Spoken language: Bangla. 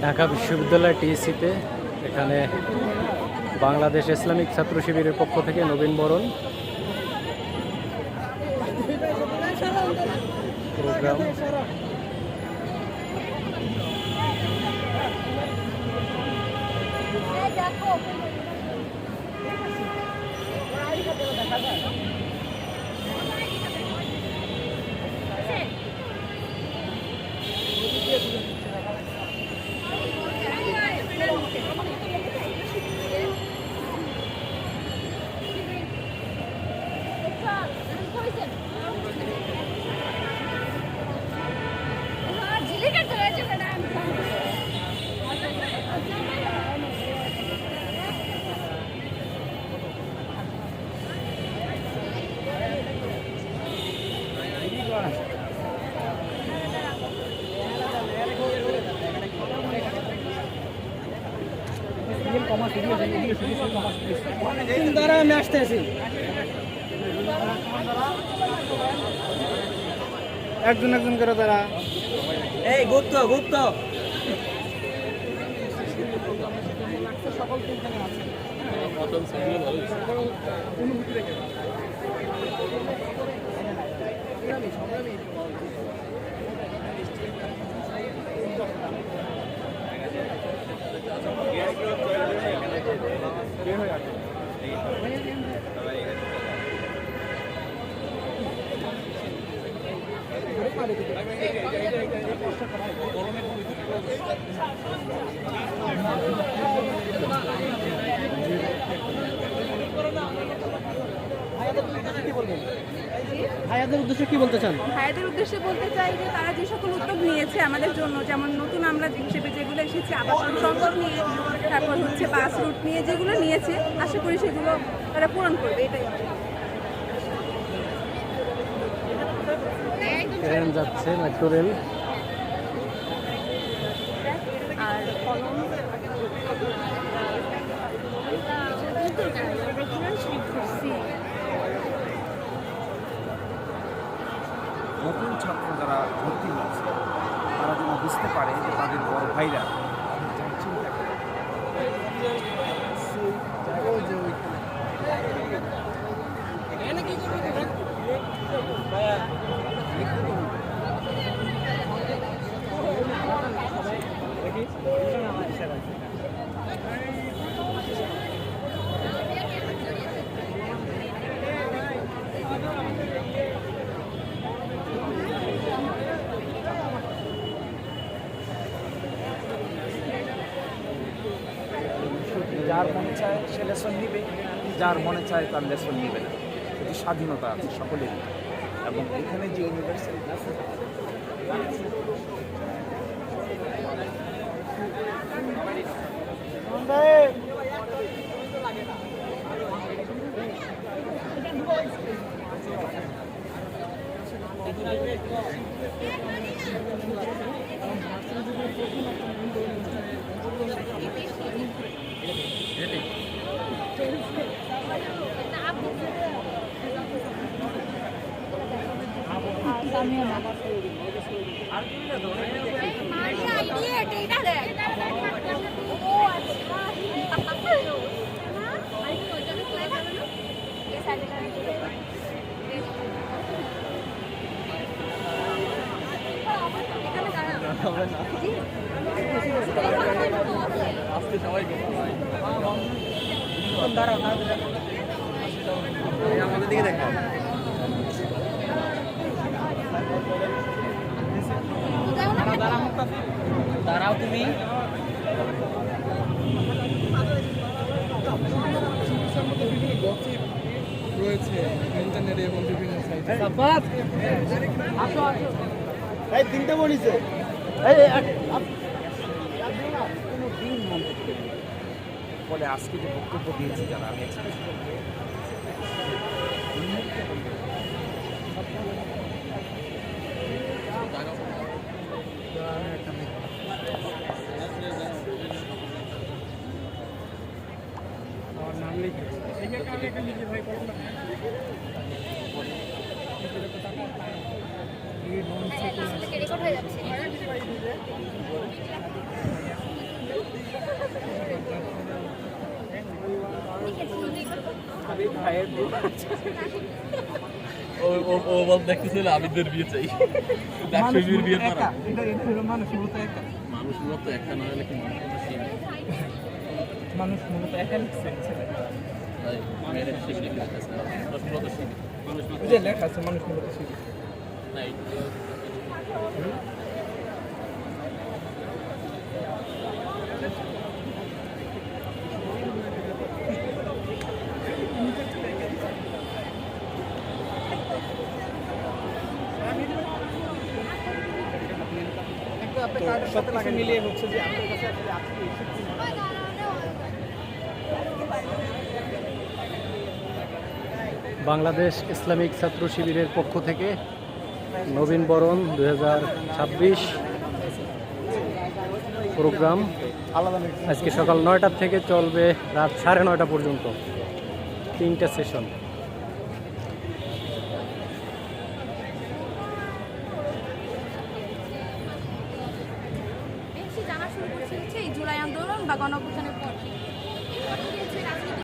ঢাকা বিশ্ববিদ্যালয় টিএসসিতে এখানে বাংলাদেশ ইসলামিক ছাত্র শিবিরের পক্ষ থেকে নবীন বরণ প্রোগ্রাম। আমি আসতে আছি একজন একজন করে তারা এই গুপ্ত গুপ্ত সকল ভাইয়াদের উদ্দেশ্যে কি বলতে চান? ভাইয়াদের উদ্দেশ্যে বলতে চাই যে তারা যে সকল উদ্যোগ নিয়েছে আমাদের জন্য, যেমন নতুন আমরা হিসেবে যেগুলো এসেছি আবাসন সংকট নিয়ে, তারপর হচ্ছে বাস রুট নিয়ে যেগুলো নিয়েছে, আশা করি সেগুলো তারা পূরণ করবে। এটাই ট্রেন যাচ্ছে, মেট্রো রেল। আর কলম নতুন ছাত্র যারা ভর্তি হচ্ছে তারা যেন বুঝতে পারে যে তাদের বড় ভাইরা যার মনে চায় সে লেসন নিবে, যার মনে চায় তার লেসন নিবে না। এটি স্বাধীনতা আছে সকলেরই। এবং এখানে যে ইউনিভার্সিটি আছে আমাদের দিকে দেখা দাঁড়াও তুমি। রয়েছে ইন্টারনেটে এবং বিভিন্ন সাইটে। আসো আসো, এই তিনটা বলিছে ফলে আজকে যে বক্তব্য দিয়েছি যারা আমি এক্সপ্রেস করবো নাম লিখে রেকর্ড হয়ে যাচ্ছে। ভাইয়ের বিয়ে। ও বল দেখতেছিল আবিদের বিয়ে চাই ডাকসুবির বিয়ের পর এটা হলো মানুষ মূলত একা। মানুষ মতো একটা না হলে কি মানুষ মূলত একা লিখছে ছেলে। তাই মেয়েদের শিব লিখে আছে মানুষ মতো শিব মানুষ মতো যে লেখা আছে মানুষ মূলত শিখে। নাই সব কিছু মিলিয়ে হচ্ছে যে আমাদের কাছে আসলে আজকে এসেছি। বাংলাদেশ ইসলামিক ছাত্র শিবিরের পক্ষ থেকে নবীন বরণ 2026 প্রোগ্রাম আজকে সকাল 9টা থেকে চলবে রাত 9:30 পর্যন্ত, 3টা সেশন। বেশি জানা শুরু করছে হচ্ছে এই জুলাই আন্দোলন বা গণঅভ্যুত্থানের পর থেকে।